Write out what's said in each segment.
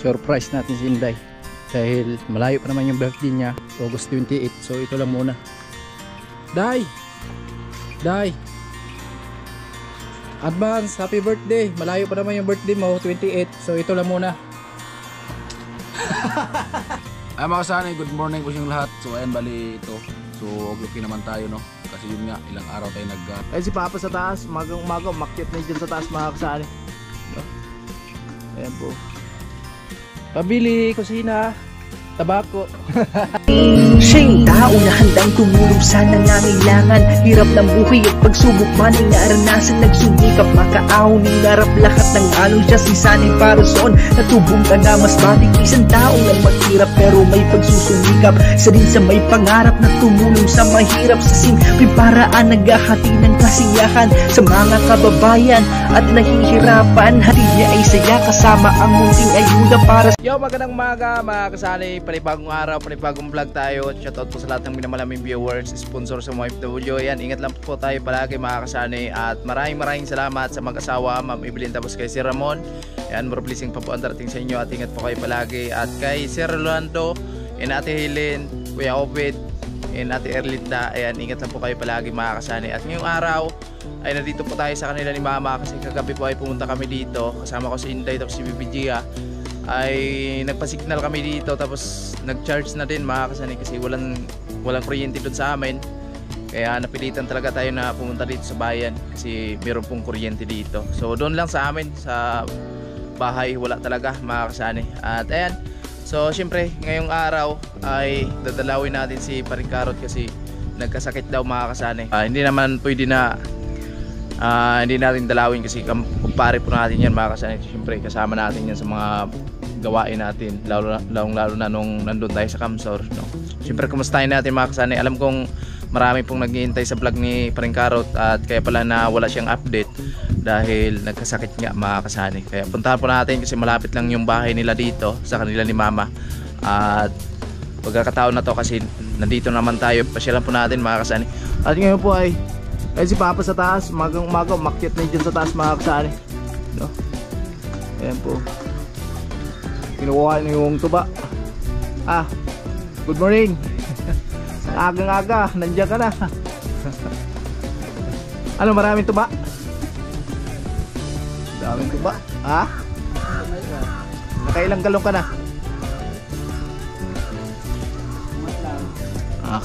surprise natin si Inday dahil malayo pa naman yung birthday niya, August 28. So ito lang muna. Day, advance happy birthday, malayo pa naman yung birthday mo, 28. So ito lang muna. Ay mga kasanay, good morning po siyang lahat. So ayan, bali ito. So okay naman tayo, no? Kasi yun nga, ilang araw tayo Ay si Papa sa taas, umagang umakyat na dyan sa taas mga kasanay. Ayan po. Pabili, kusina, tabako. Siya yung tao na handang tumulong sa nangangailangan. Hirap ng buhay at pagsubok man ay naranasan. Nagsumikap makaahon, hinarap lahat ng alon. Siya si sanay para soon, natubong ka na mas matik. Isang taong lang maghirap pero may pagsusumikap. Isa din sa may pangarap na tumulong sa mahirap. Sa simpleng paraan naghahati ng kasiyahan sa mga kababayan at nahihirapan. Hati niya ay saya kasama ang munting ayuda para sa... Yo, magandang umaga mga kasali, panibagong araw, panibagong vlog tayo. Shoutout po sa lahat ng minamalaming viewers, sponsor sa mga FW. Yan, ingat lang po tayo palagi mga kasali. At maraming salamat sa mag-asawa, Ma'am Evelyn, tapos kay Sir Ramon. Yan, more blessing pa po ang darating sa inyo at ingat po kayo palagi. At kay Sir Rolando, and Ate Helen, Kuya Obed, and Ate Erlinda. Ayan, ingat lang po kayo palagi mga kasali. At ngayong araw ay nandito po tayo sa kanila ni Mama kasi kagabi po ay pumunta kami dito. Kasama ko si Inday tapos si Bibi Gia. Ay nagpa-signal kami dito tapos nag-charge na din mga kasani kasi walang kuryente doon sa amin, kaya napilitan talaga tayo na pumunta dito sa bayan kasi meron pong kuryente dito. So doon lang sa amin sa bahay wala talaga mga kasani. At ayan, so syempre ngayong araw ay dadalawin natin si Paring Karot kasi nagkasakit daw mga kasani. Hindi naman pwede na hindi natin dalawin kasi kumpare po natin yan mga kasani. Syempre kasama natin yan sa mga gawain natin, lalo na nung nandun tayo sa Kamsor, no? Syempre kumustahin natin mga kasani. Alam kong marami pong nag-iintay sa vlog ni Paring Karot at kaya pala na wala siyang update dahil nagkasakit nga mga kasani. Kaya puntahan po natin kasi malapit lang yung bahay nila dito sa kanila ni Mama. At pagkakataon na to kasi nandito naman tayo, pasyalan po natin mga kasani. At ngayon po ay si Papa sa taas, umagang umakyat na dyan sa taas mga kasani, no? Ayan po, kinukuha niyo yung tuba. Good morning. Agang-aga, nandiyan ka na. Ano, maraming tuba? Daming tuba. Nakailang galong ka na?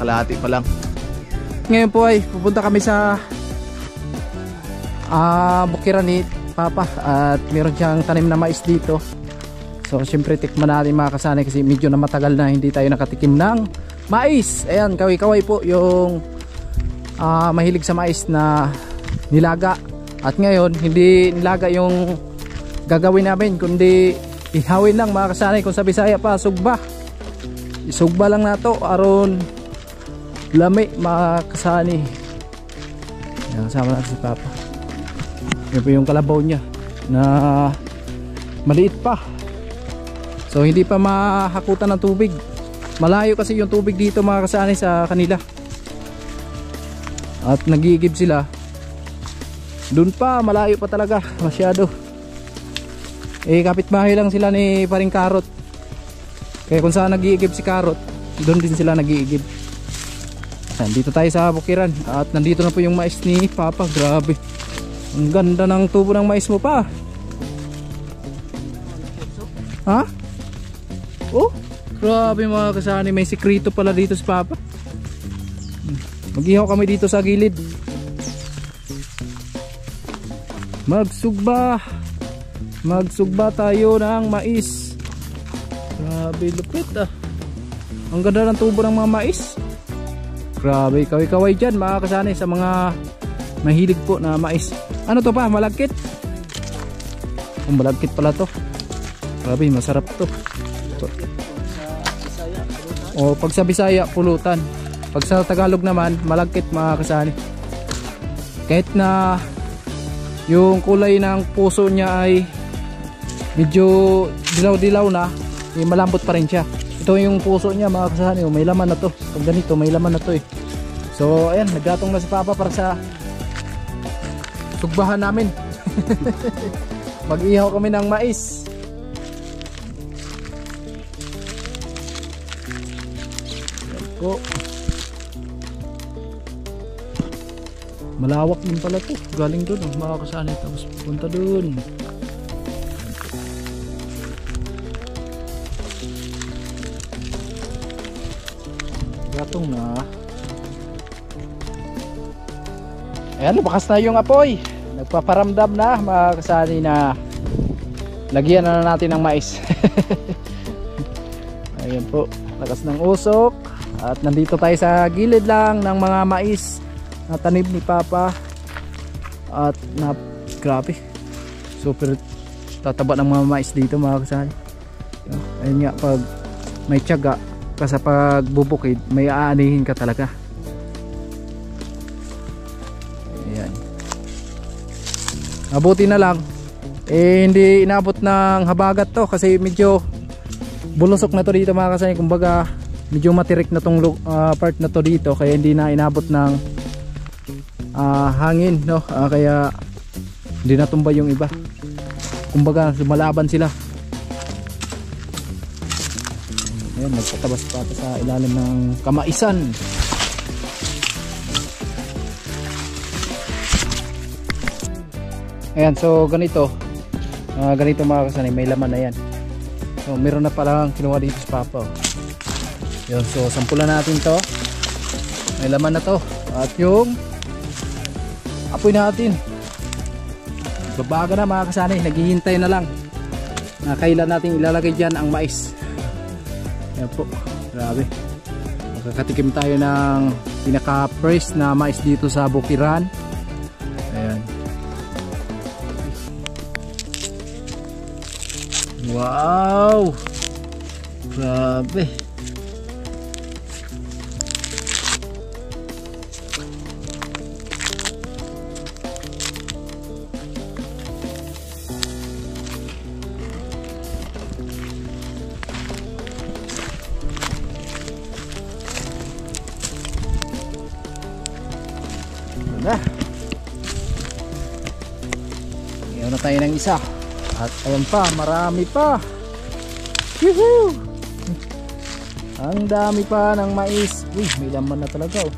Kalahati pa lang. Ngayon po ay pupunta kami sa bukiran ni Papa at meron siyang tanim na mais dito. So syempre tikman natin mga kasanay kasi medyo na matagal na hindi tayo nakatikim ng mais. Ayan, kaway-kaway po yung mahilig sa mais na nilaga. At ngayon hindi nilaga yung gagawin namin kundi ihawin lang mga kasanay. Kung sa Bisaya pa, sugba. Isugba lang na to aron lami mga kasani. Ayan, kasama natin si Papa. Yan po yung kalabaw niya na maliit pa. So hindi pa mahakutan ng tubig. Malayo kasi yung tubig dito mga kasani sa kanila. At nagigib sila. Doon pa, malayo pa talaga. Masyado. Kapitbahay lang sila ni Paring Karot. Kaya kung saan nagigib si Karot, doon din sila nagigib. Nandito tayo sa bukiran. At nandito na po yung mais ni Papa. Grabe, ang ganda ng tubo ng mais mo pa. Oh, grabe mga kasani, may sikrito pala dito si Papa. Mag-ihaw kami dito sa gilid. Magsugba tayo ng mais. Grabe, lupit Ang ganda ng tubo ng mga mais. Grabe, kaway-kaway dyan mga kasani sa mga mahilig po na mais. Ano to pa? Malagkit? Malagkit pala to. Grabe, masarap to. Pag sa Bisaya, pulutan. Pag sa Tagalog naman, malagkit mga kasani. Kahit na yung kulay ng puso niya ay medyo dilaw-dilaw na, malambot pa rin siya. Ito yung puso niya mga kasani, may laman na to. Pag ganito, may laman na to eh. So ayan, naggatong na si Papa para sa sugbahan namin. Mag-ihaw kami ng mais. po. Malawak din pala to. Galing doon mga kasani. Tapos punta doon. Gatong na. Ayan, lumakas na yung apoy. Nagpaparamdam na mga kasani na lagyan na natin ng mais. Ayan po, lakas ng usok. At nandito tayo sa gilid lang ng mga mais na tanim ni Papa. At grabe, super tataba ng mga mais dito mga kasani. Ayun nga, pag may tiyaga ka sa pagbubukid, may aanihin ka talaga. Ayan. Mabuti na lang hindi inabot ng habagat to kasi medyo bulusok na to dito mga kasani. Kumbaga medyo matirik na tong part na to dito, kaya hindi na inabot ng hangin, no? Kaya hindi natumba yung iba. Kumbaga lumalaban sila. Ayan, nagpatabas pa sa ilalim ng kamaisan. Ayan, so ganito mga kasani, may laman na yan. So meron na palang kinuha dito sa Papa. Yun, so sampulan natin to. May laman na to. At yung apoy natin, babaga na mga kasani, naghihintay na lang na kailan natin ilalagay dyan ang mais. Ayan po, grabe. Makakatikim tayo ng pinaka-fresh na mais dito sa Bukiran. Ayan. Wow! Grabe. Ngayon na tayo ng isa. At ayan pa, marami pa. Yuhuu! Ang dami pa ng mais. Uy, may laman na talaga oh.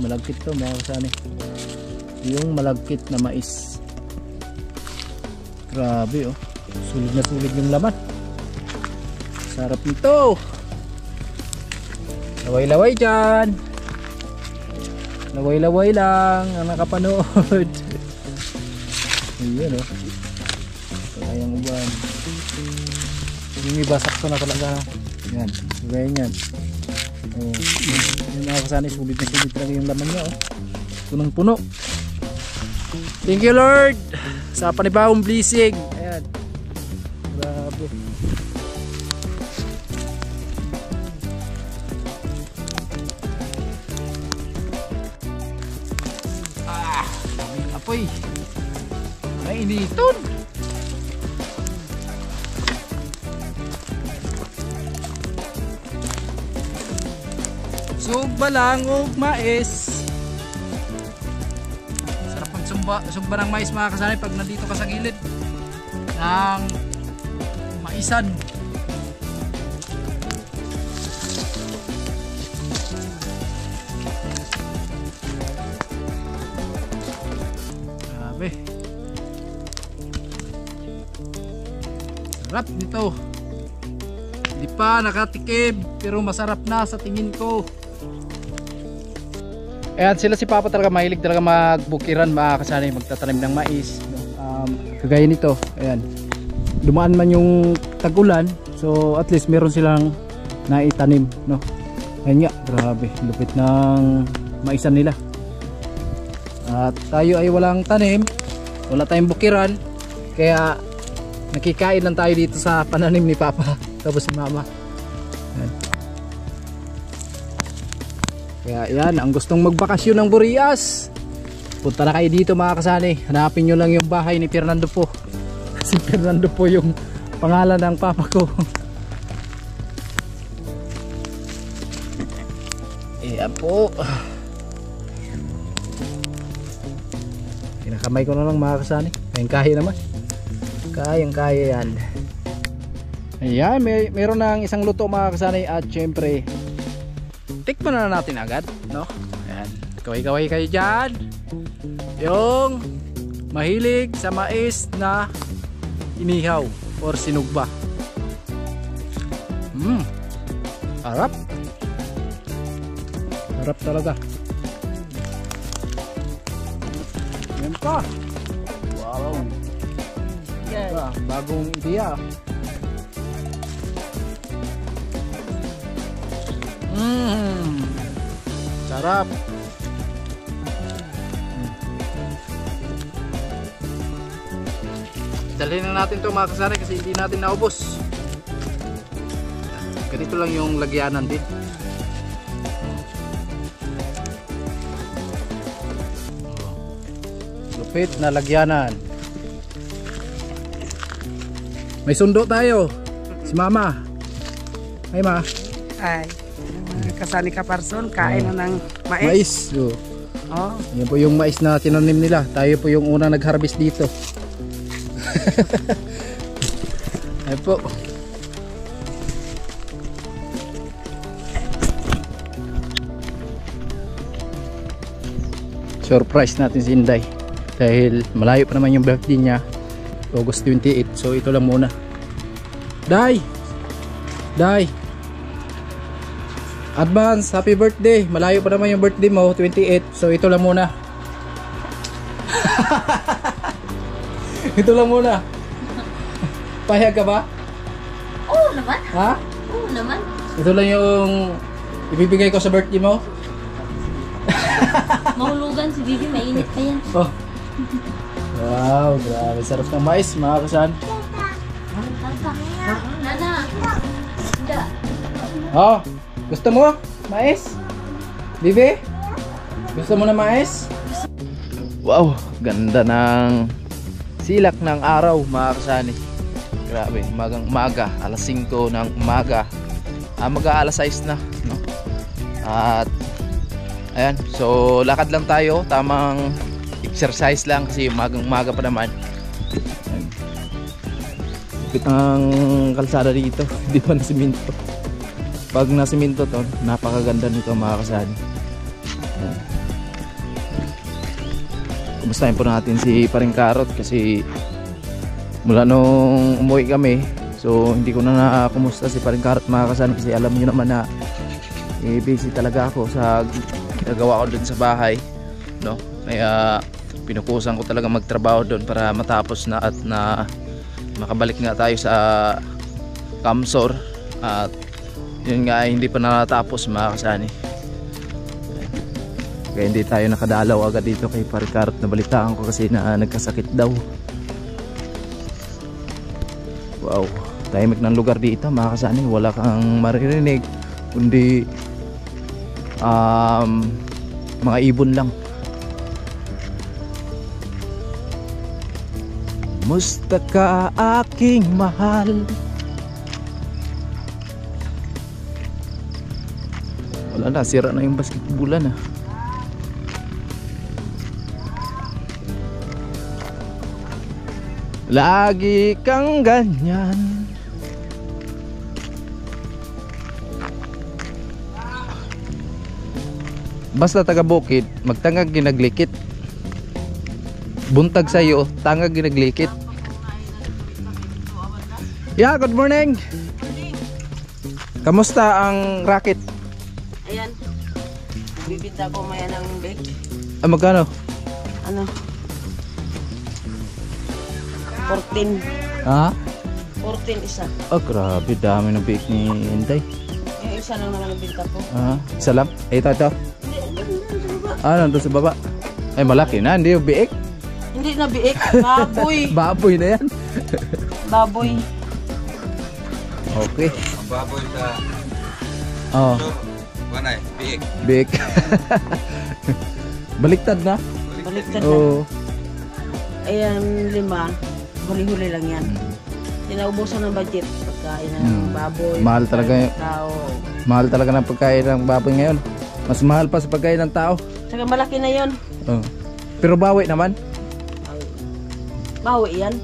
Malagkit to mga kasani. Yung malagkit na mais. Grabe oh. Sulig na sulig yung laman. Sarap nito. Laway-laway dyan. Laway-laway lang ang nakapanood. Ayan o. Kayang uban. Yung iba sakto na talaga. Yan. Gaya yan. Yung mga kasani, sulit na sulit talaga yung laman niya o. Punong puno. Thank you Lord sa panibagong blessing. Ayan. Grabe. Apoy. Initon. Sugba lang og mais. Sarap sugba ng mais mga kasani pag nandito ka sa gilid ng maisan. Grabe. Sarap nito. Hindi pa nakatikim pero masarap na sa tingin ko. Ayan, sila si Papa talaga mahilig talaga magbukiran mga kasani, magtatanim ng mais. Kagaya nito, ayan. Dumaan man yung tag-ulan, so at least meron silang naitanim, no. Ayan nga, grabe, lupit ng maisan nila. At tayo ay walang tanim, wala tayong bukiran, kaya nakikain lang tayo dito sa pananim ni Papa tapos si Mama. Ayan. Kaya yan, ang gustong magbakasyon ng Burias, punta na kayo dito mga kasani. Hanapin nyo lang yung bahay ni Fernando po. Si Fernando po yung pangalan ng Papa ko. Ayan po. Kinakamay ko na lang mga kasani. Kayang-kaya naman. Kayang-kaya yan. Ayan, meron ng isang luto mga kasani. At syempre tikman na natin agad, no? Ayan, kaway-kaway kayo dyan. Yung mahilig sa mais na inihaw or sinugba. Harap. Harap talaga. Yan pa. Wow. Diba, bagong idea. Sarap. Dalhin na natin to mga kasari kasi hindi natin naubos. Ganito lang yung lagyanan din. Lupit na lagyanan. May sundo tayo. Si Mama. Ay Ma. Ay, kasani ka person, kain na ng mais. Mais. Oh. Yan po yung mais na tinanim nila. Tayo po yung unang nag-harvest dito. Ay po. Surprise natin si Inday dahil malayo pa naman yung birthday niya, August 28. So ito lang muna. Day! Day! Advance, happy birthday! Malayo pa naman yung birthday mo, 28. So ito lang muna. Ito lang muna. Pahiyag ka ba? Oo naman. Ha? Oo naman. Ito lang yung ibibigay ko sa birthday mo. Mahulugan si Bibi, mainit pa yan. Oh. Wow, grabe. Sarap ng mais, mga kasan. Nana. Hindi. Oh, gusto mo? Mais? Bibi? Gusto mo na mais? Wow, ganda ng silak ng araw mga kasani. Grabe, umagang umaga, alas 5 ng umaga. Mag-aalas 6 na, no? At ayan, so lakad lang tayo, tamang exercise lang kasi umagang umaga pa naman. Ayan. Lupit ang kalsada dito, hindi pa na siminto. Pag na siminto to, napakaganda nito mga kasani. Ayan. Kumustahin po natin si Paring Karot kasi mula nung umuwi kami, so hindi ko na nakumusta si Paring Karot mga kasani kasi alam niyo naman na busy talaga ako sa nagawa ko dun sa bahay, no? Kaya pinukusan ko talaga magtrabaho doon para matapos na at na makabalik nga tayo sa Kamsor at yun nga hindi pa natapos mga kasani. Kaya hindi tayo nakadalaw agad dito kay Paring Karot, na balitaan ko kasi na nagkasakit daw. Wow, tahimik ng lugar dito mga kasani, wala kang maririnig kundi mga ibon lang. Musta ka aking mahal? Wala na, sira na yung basketballan ah. Lagi kang ganyan. Basta taga bukid, magtangag ginaglikit. Buntag sa'yo, tangag ginaglikit. Yeah, good morning. Kamusta ang racket? Ayan. Bibinta ko maya ng bag. Ah, magkano? Ano? 14. Ha? 14 isa. Oh, grabe, dami ng bake ni Inday. Yung isa lang naman ang binta ko. Ah, isa lang? Ito. Ah, nandun sa baba. Ay, malaki na, hindi yung biik. Hindi na biik. Baboy. Baboy na yan. Baboy. Okay. Ang baboy sa Oh, Wanay, biik. biik. Baliktad na. Baliktad na. Oo. Ayan, 5. Huli-huli lang yan. Tinaubusan ng budget. Pagkain ng baboy. Mahal talaga pagkain yun. ng tao. Mahal talaga ng pagkain ng baboy ngayon. Mas mahal pa sa pagkain ng tao. Saka malaki na yon. Oh. Pero bawi naman. Bawi yan.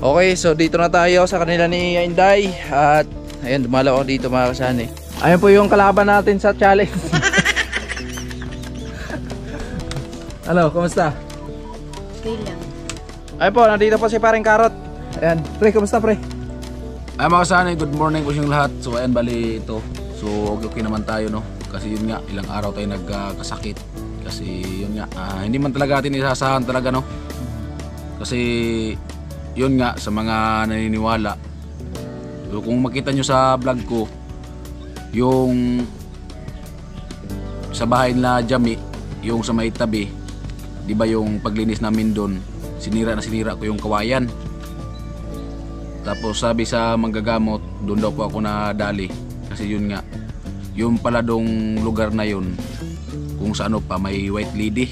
Okay, so dito na tayo sa kanila ni Inday at Ayan, dumalaw ako dito mga kasani. Ayan po yung kalaban natin sa challenge. Ano, kumusta? Okay lang. Ayan po, nandito po si Paring Karot. Ayan, pre, kumusta pre? Ay mga kasani, good morning po yung lahat. So ayan, bali ito. So okay naman tayo, no? Kasi yun nga, ilang araw tayo nagkasakit. Kasi yun nga, hindi man talaga natin isasahan talaga, no? Kasi yun nga, sa mga naniniwala, so, kung makita nyo sa vlog ko, yung sa bahay na Jami, yung sa may tabi, di ba yung paglinis namin doon, sinira ko yung kawayan. Tapos sabi sa manggagamot, doon daw po ako nadali. Kasi yun nga, yung pala dong lugar na yun, kung sa ano pa, may white lady.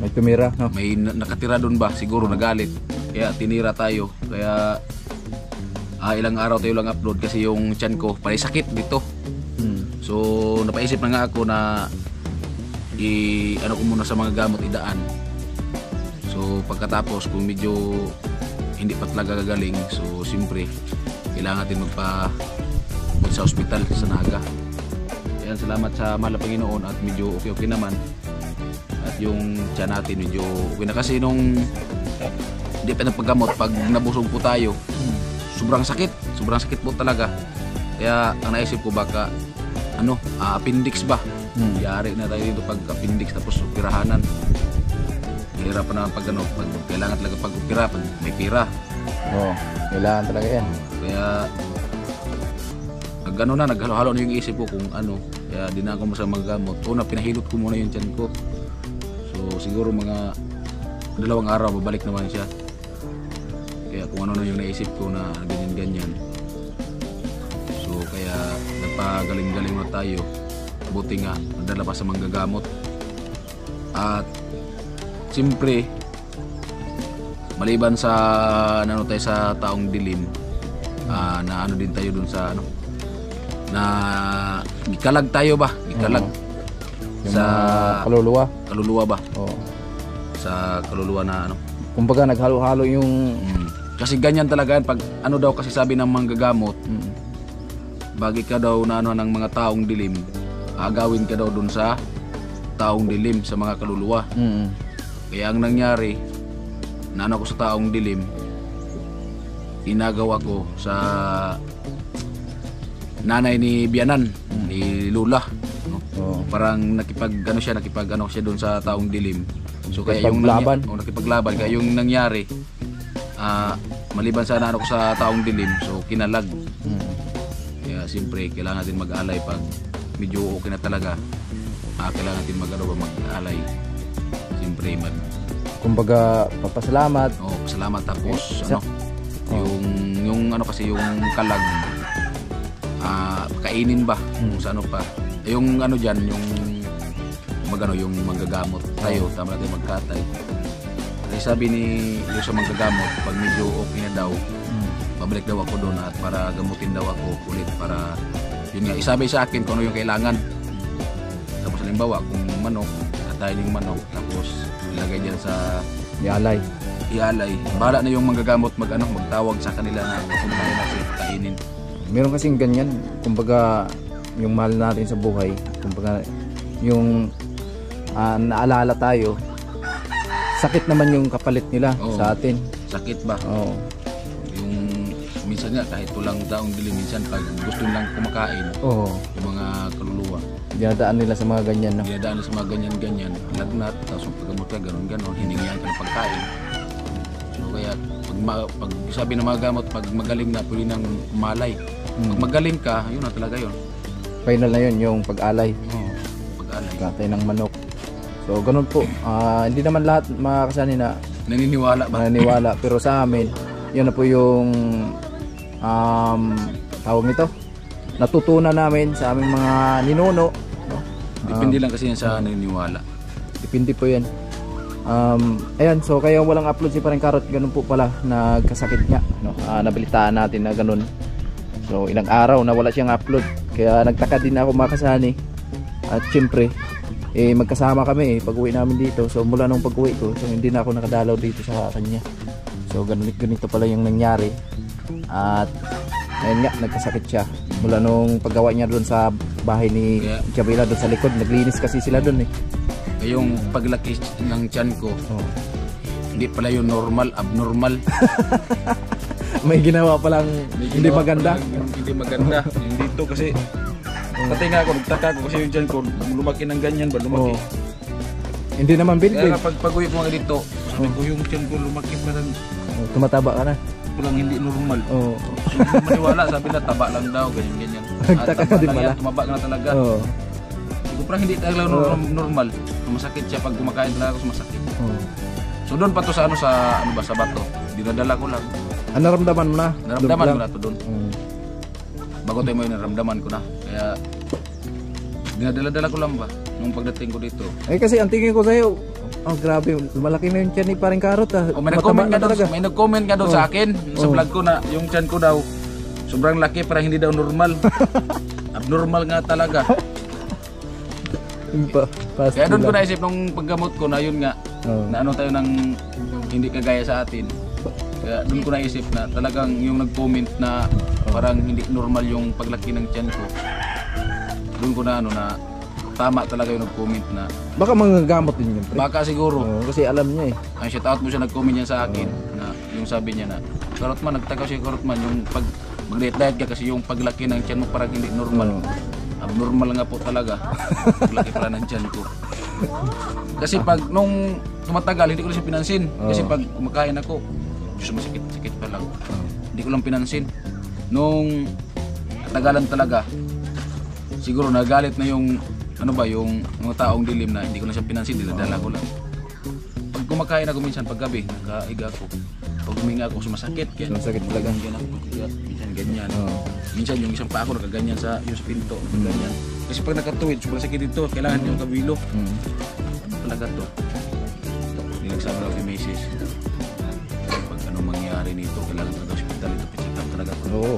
May tumira, no? May nakatira doon ba? Siguro nagalit. Kaya tinira tayo. Kaya ilang araw tayo lang upload kasi yung tiyan ko palay sakit dito. So napaisip na nga ako na ano ko muna sa mga gamot idaan. So pagkatapos kung medyo hindi pa talaga gagaling, so siyempre kailangan natin magpa sa ospital sa Naga. Ayan, salamat sa mahal na Panginoon at medyo okay naman. At yung tiyan natin medyo okay na kasi nung hindi pa nagpagamot, pag nabusog po tayo, sobrang sakit po talaga. Kaya ang naisip ko baka appendix ba? Yari na tayo dito pag appendix tapos operahanan. Hirap na pag kailangan talaga pag opera, pag may pira. Oo, kailangan talaga yan. Kaya naghalo-halo na yung isip ko kung ano. Kaya di na ako sa magagamot. Una, pinahilot ko muna yung tiyan ko. So siguro mga 2 araw babalik naman siya. Kaya kung ano na yung naisip ko na ganyan-ganyan. So kaya nagpagaling-galing na tayo. Buti nga, nadala pa sa manggagamot. At siyempre, maliban sa tayo sa taong dilim, na ano din tayo dun sa na gikalag tayo ba? Gikalag. Sa kaluluwa ba? Oo. Sa kaluluwa na kumbaga naghalo-halo yung kasi ganyan talaga yan pag daw kasi sabi ng manggagamot, bagi ka daw na ng mga taong dilim, agawin ka daw dun sa taong dilim, sa mga kaluluwa. Kaya ang nangyari, ko sa taong dilim, inagaw ako sa nanay ni Bianan, ni Lula. Parang nakipag siya doon sa taong dilim. So kaya yung nakipaglaban, kaya yung nangyari, maliban sa ko sa taong dilim, so kinalag. Kaya siyempre kailangan natin mag-alay pag medyo okay na talaga. Kailangan natin mag-alay. Siyempre kumbaga papasalamat. Pasalamat tapos yung kasi yung kalag kainin ba kung sa pa. Yung diyan yung yung manggagamot tayo, tama natin magkatay. Kasi sabi ni yung sa manggagamot, pag medyo okay na daw, babalik daw ako doon at para gamutin daw ako ulit para yun nga, isabi sa akin kung ano yung kailangan. Tapos halimbawa kung manok, katayin yung manok, tapos ilagay dyan sa ialay. Bahala na yung manggagamot magtawag sa kanila na kumain na siya, kainin. Meron kasing ganyan, kumbaga yung mahal natin sa buhay, kumbaga yung naalala tayo, sakit naman yung kapalit nila sa atin. Sakit ba? Oo. Yung minsan nga kahit tulang taong dilim, minsan pag gusto nilang kumakain, yung mga kaluluwa, dinadaan nila sa mga ganyan, no? Dinadaan nila sa mga ganyan, lagnat, tapos paggamot ka, ganon, hiningihan ka ng pagkain. So kaya pag sabi ng mga gamot, pag magaling na, pwede nang malay. Pag magaling ka, yun na talaga yun. Final na yun, yung pag-alay. Pag-alay. Katay ng manok. So ganun po, hindi naman lahat mga kasani na naniniwala pero sa amin, yun na po yung tawag nito, natutunan namin sa aming mga ninuno, no? Depende lang kasi yan sa naniniwala. Depende po yan. Ayan, so kaya walang upload si Paring Karot, ganun po pala, nagkasakit niya, no? Nabalitaan natin na ganun. So ilang araw na wala siyang upload, kaya nagtaka din ako mga kasani. At syempre magkasama kami pag uwi namin dito. So mula nung pag uwi ko, so hindi na ako nakadalaw dito sa kanya. So ganito pala yung nangyari. At ayun nga, nagkasakit siya. Mula nung paggawa niya doon sa bahay ni Kaya- Jamila doon sa likod, naglinis kasi sila doon eh. Yung paglaki ng tiyan ko, Oh. hindi pala yung normal, abnormal. May ginawa palang hindi maganda. Hindi maganda. Yung dito kasi, pati nga ako, nagtaka ko kasi yung tiyan ko, lumaki ng ganyan ba? Lumaki. Oh. Hindi naman Kaya bilbil. nga pag-uwi ko nga dito, sabi ko yung tiyan ko lumaki parang Oh, tumataba ka na. walang hindi normal. Oh. So, hindi maniwala, sabi na taba lang daw, ganyan-ganyan. Nagtaka ka din pala. Tumaba ka na talaga. Oh. Hindi ko parang hindi talaga normal. Sumasakit siya pag kumakain talaga ako sumasakit. Oh. So doon pa to sa ano ba sa bato. Dinadala ko lang. Ah, naramdaman mo na? Naramdaman Doon ko na to doon. Mm. Bago tayo mo yun, naramdaman ko na. Kaya dinadala ko lang ba nung pagdating ko dito. Eh kasi ang tingin ko sa'yo, oh grabe, malaki na yung tiyan ni paring Karot ah. O may nag-comment ka doon, may nag-comment ka doon Oh. sa akin sa Oh. vlog ko na yung tiyan ko daw sobrang laki parang hindi daw normal. Abnormal nga talaga. Kaya doon ko naisip nung paggamot ko na yun nga Oh. na ano tayo ng hindi kagaya sa atin. Kaya doon ko naisip na talagang yung nag-comment na parang hindi normal yung paglaki ng tiyan ko. Doon ko na ano na tama talaga yung nag-comment na Baka manggagamot din yun, pre. baka siguro Oh, kasi alam niya eh. ang shout out mo siya nag-comment niya sa akin na yung sabi niya na Karotman, nagtaka si Karotman yung pag mag-diet ka kasi yung paglaki ng tiyan mo parang hindi normal. Abnormal nga po talaga. Paglaki pala ng tiyan ko. Kasi pag nung tumatagal hindi ko na siya pinansin. Kasi pag kumakain ako, Diyos masakit pa lang. Hindi ko lang pinansin. Nung katagalan talaga, siguro nagalit na yung ano ba yung mga taong dilim na hindi ko na siya pinansin, dinadala ko lang. Pag kumakain ako minsan pag gabi, nakahiga ako. Pag huminga ako sumasakit, kaya Sumasakit talaga. ganyan ako, minsan ganyan. Oh. Minsan yung isang paa ko nakaganyan sa yung pinto, ganyan. Kasi pag nakatuwid, sobrang sakit dito, kailangan yung kabilo. Mm. Ano talaga to? Hindi nagsabi ako kay Macy's. Pag anong mangyari nito, kailangan talaga hospital ito, picheck up talaga to. Oo.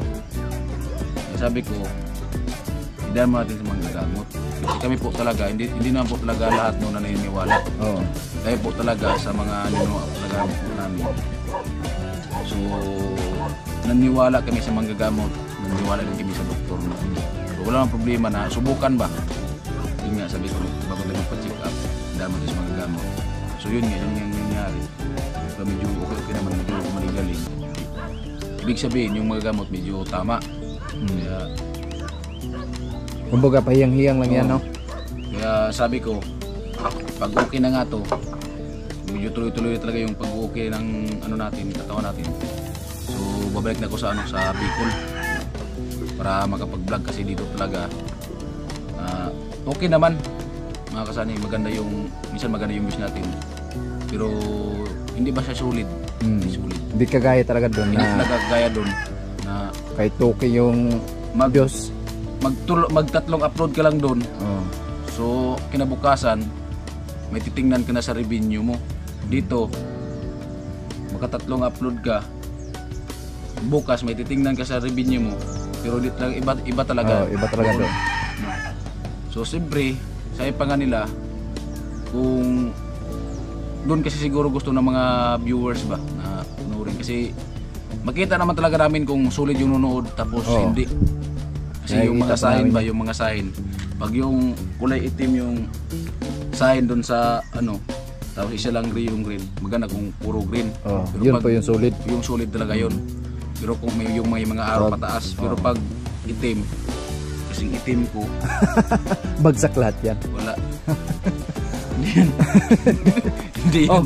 Kaya sabi ko, hindi mo natin sa mga gagamot. Kasi kami po talaga, hindi naman po talaga lahat no na naniniwala. Oo. Kaya po talaga sa mga nino talaga po namin. So, naniwala kami sa mga gagamot, naniwala din kami sa doktor. So, wala namang problema na subukan ba? Yun nga, sabi ko, bago tayo magpa-check up, dama tayo sa mga gagamot. So, yun nga, yun yung nangyari. So, medyo okay naman, medyo maligaling. Ibig sabihin, yung mga gamot medyo tama. Kaya, Kumbaga pahiyang-hiyang lang yan, no? kaya sabi ko, pag okay na nga to, medyo tuloy-tuloy talaga yung pag-okay ng ano natin, katawan natin. So, babalik na ako sa sa Bicol para makapag-vlog kasi dito talaga. Okay naman. Mga kasani, maganda yung minsan maganda yung views natin. Pero hindi ba siya sulit? Hindi sulit. Hindi kagaya talaga doon Hindi na talaga gaya doon na kahit okay yung Diyos. magtatlong upload ka lang doon. Oh. So, kinabukasan, may titingnan ka na sa revenue mo. Dito, makatatlong upload ka, bukas may titingnan ka sa revenue mo. Pero dito lang, iba talaga. Oh, iba talaga doon. So, siyempre, sa ipa nga nila, kung doon kasi siguro gusto ng mga viewers ba na panoorin. Kasi makita naman talaga namin kung sulit yung nunood tapos Oo. hindi. Kasi yung mga Nakikita pa sign namin ba, yung mga sign, pag yung kulay itim yung sign doon sa ano, tapos isa lang green yung green, maganda kung puro green. Oh, Pero yun pag- po yung solid. Yung solid talaga yun. Pero kung may yung may mga araw Rod. pataas, pero pag itim, kasing itim ko, Bagsak lahat yan. wala. Hindi yan. Hindi yan. Oh,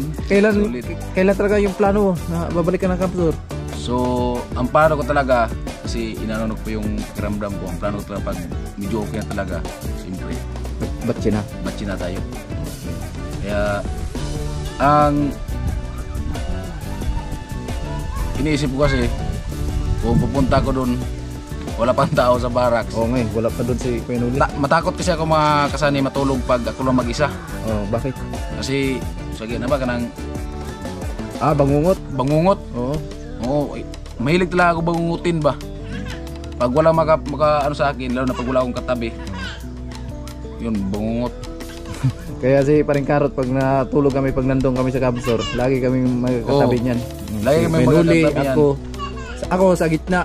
Solid. kailan talaga yung plano na babalik ka ng Camp Sur? So, ang plano ko talaga, kasi inanonok ko yung kiramdam ko, ang plano ko talaga pag medyo okay na talaga, siyempre, Ba't na? batsi na tayo. Kaya, ang iniisip ko kasi, kung pupunta ko doon, wala pang tao sa barracks. Oo ngayon, wala pa doon si Kuya Nuli. Matakot kasi ako mga kasani matulog pag ako lang mag-isa. Oh, bakit? Kasi, sige na ba, kanang Ah, bangungot. bangungot. Oo. Oo, mahilig talaga ako bangungutin ba. Pag wala maka ano sa akin, lalo na pag wala akong katabi, yun, bangungot. Kaya si paring Karot pag natulog kami pag nandun kami sa Camp Sur, lagi kami magkatabi Oo. niyan. Lagi Si kami Kuya Nuli, magkakatabi yan. ako sa gitna.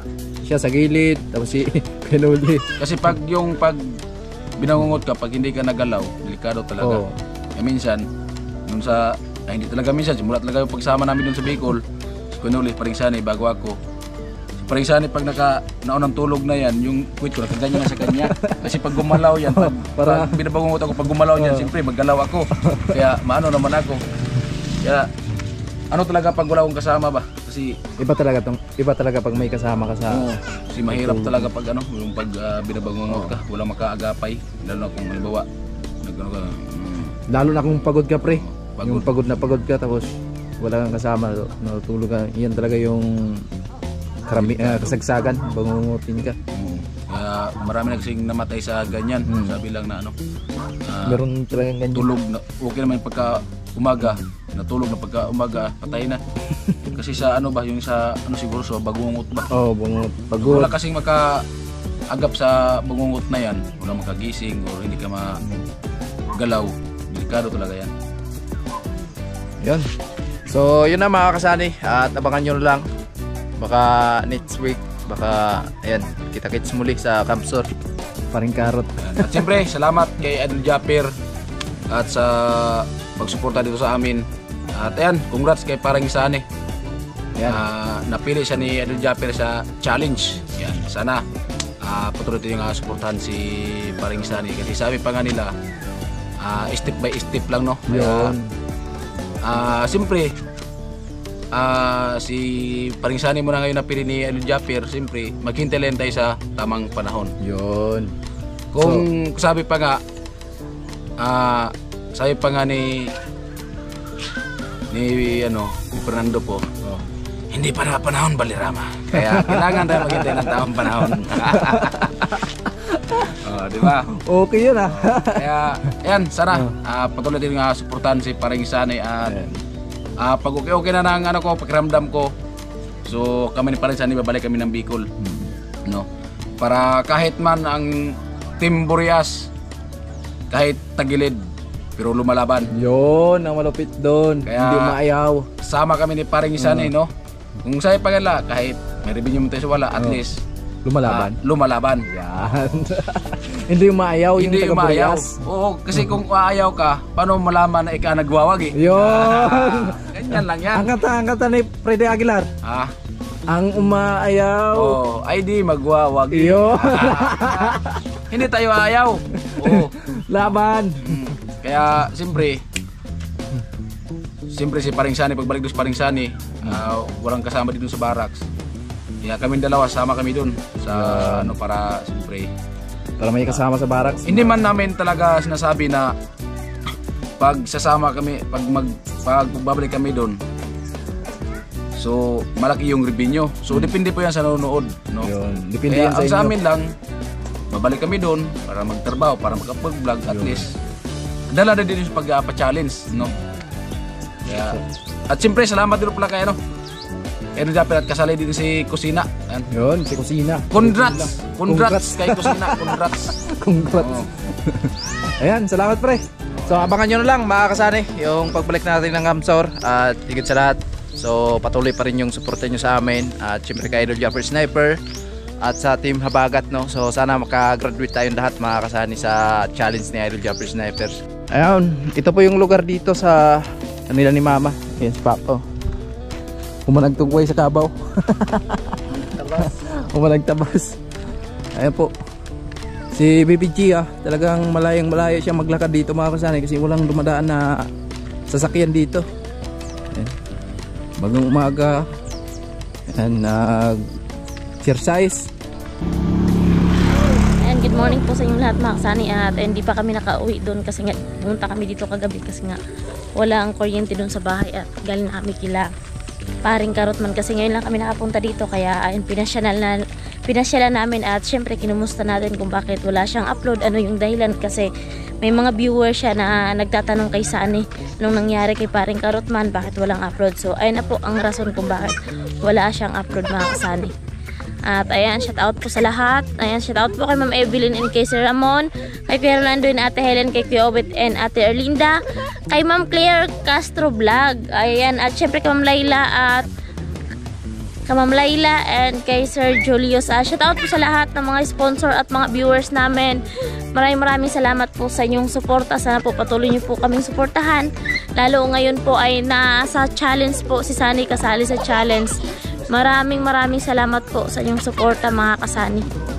siya sa gilid, tapos si pinuli. Kasi pag binangungot ka, pag hindi ka nagalaw, delikado talaga. Oo. Minsan, nung hindi talaga minsan, simula talaga yung pagsama namin dun sa Bicol, si Kunuli, Paringsani, bago ako. Si Paringsani, pag naunang tulog na yan, yung quit ko, nakaganyan na sa kanya. Kasi pag gumalaw yan, pag binabangungot ako, pag gumalaw yan, siyempre maggalaw ako. Kaya maano naman ako. Kaya, ano talaga pag wala akong kasama ba? Kasi Iba talaga pag may kasama ka sa... kasi mahirap talaga pag yung pag binabangungot ka, walang makaagapay. Lalo na kung halimbawa, Lalo na kung pagod ka, pre. Pagod. Yung pagod na pagod ka, tapos wala kang kasama, natulog ka. Yan talaga yung kasagsagan, bangungutin ka. Kaya marami na kasing namatay sa ganyan. Sabi lang na Meron talagang ganyan. tulog na, okay naman pagka umaga, natulog na pagka umaga, patay na. Kasi sa yung sa siguro sa bangungot ba? Bangungot. Pagod. Wala kasing makaagap sa bangungot na yan, wala makagising o hindi ka magalaw. Delikado talaga yan. Yun. So yun na mga kasani, at abangan nyo lang. Baka next week, baka ayan, kita-kits muli sa Campsor. Paring Karot. At siyempre, salamat kay Idol Japper at sa pagsuporta dito sa amin. At ayan, congrats kay Paringsani. Napili siya ni Idol Japper sa challenge. Yan, sana patuloy yung suportahan si Paringsani. Kasi sabi pa nga nila, step by step lang, no? Kaya, siyempre, si Paringsani mo na ngayon napili ni Idol Japper, siyempre, maghintay lang tayo sa tamang panahon. Yun. Kung sabi pa nga ni Fernando po, hindi pa na panahon, Balirama. Kaya kailangan tayo maghintay ng tamang panahon. Di ba? Okay yun Kaya, ayan, sana patuloy din nga suportahan si Paringsani at pag okay na ng pakiramdam ko, so kami ni Paringsani babalik kami ng Bicol. No? Para kahit man ang Team Burias, kahit tagilid, pero lumalaban. Yun, ang malupit doon. Kaya, hindi maayaw. Sama kami ni Paringsani, no? Kung sa'yo pagala, kahit may revenue mo tayo sa wala, at least lumalaban. Yan. Hindi yung maayaw, yung hindi taga-Burias. Oo, kasi kung aayaw ka, paano malaman na ikaw nagwawag eh? Yun. Ganyan lang yan. Ang kata ni Freddy Aguilar. Ang umaayaw. Ay di magwawag. Yun. Hindi tayo aayaw. Laban. Kaya siyempre si Paringsani, pagbalik doon sa Paringsani, walang kasama dito sa barracks. Kaya kami dalawa, sama kami doon sa para siyempre para may kasama sa barracks. Hindi man namin talaga sinasabi na pag sasama kami, pag babalik kami doon, so malaki yung revenue. So depende po yan sa nanonood, no? Yun. Depende Kaya yan sa inyo. sa amin lang, babalik kami doon para magtrabaho, para makapag-vlog at least. Dala na din yung pag-challenge, no? Kaya, at siyempre salamat din pala kay Idol Japper at kasali din si Kusina. Yun, si Kusina. Congrats kay Kusina, congrats. Ayan, salamat pre. So abangan nyo na lang mga kasani yung pagbalik natin ng Campsor. At higit sa lahat, so patuloy pa rin yung suporta nyo sa amin. At siyempre kay Idol Japper Sniper at sa Team Habagat, no? So sana makagraduate tayong lahat mga kasani sa challenge ni Idol Japper Sniper. Ayun, ito po yung lugar dito sa kanila ni Mama. Ayan si Papa. Umanagtugway sa Kabaw. Umanagtabas. Ayan po. Si Baby G talagang malayang malayo siya maglakad dito mga kasani kasi walang dumadaan na sasakyan dito. Ayan. Bagong umaga. Ayan, nag-exercise. And good morning po sa inyong lahat mga kasani. At hindi pa kami nakauwi doon kasi nga pumunta kami dito kagabi kasi nga wala ang kuryente doon sa bahay at galing na kami kila Paring Karot man kasi ngayon lang kami nakapunta dito. Kaya ayun, pinasyalan namin at syempre kinumusta natin kung bakit wala siyang upload, ano yung dahilan, kasi may mga viewers siya na nagtatanong kay Sani nung nangyari kay Paring Karot man bakit walang upload. So ayun na po ang rason kung bakit wala siyang upload mga kasani. At ayan, shout out po sa lahat. Ayan, shout out po kay Ma'am Evelyn and kay Sir Ramon, kay Kuya Rolando and Ate Helen, kay Kuya Obet and Ate Erlinda, kay Ma'am Claire Castro Vlog. Ayan, at syempre kay Ma'am Layla at kay Ma'am Laila, and kay Sir Julius. Shout out po sa lahat ng mga sponsor at mga viewers namin. Maraming salamat po sa inyong suporta. Sana po patuloy niyo po kaming suportahan. Lalo ngayon po ay nasa challenge po si Sunny, kasali sa challenge. Maraming salamat po sa inyong suporta mga kasani.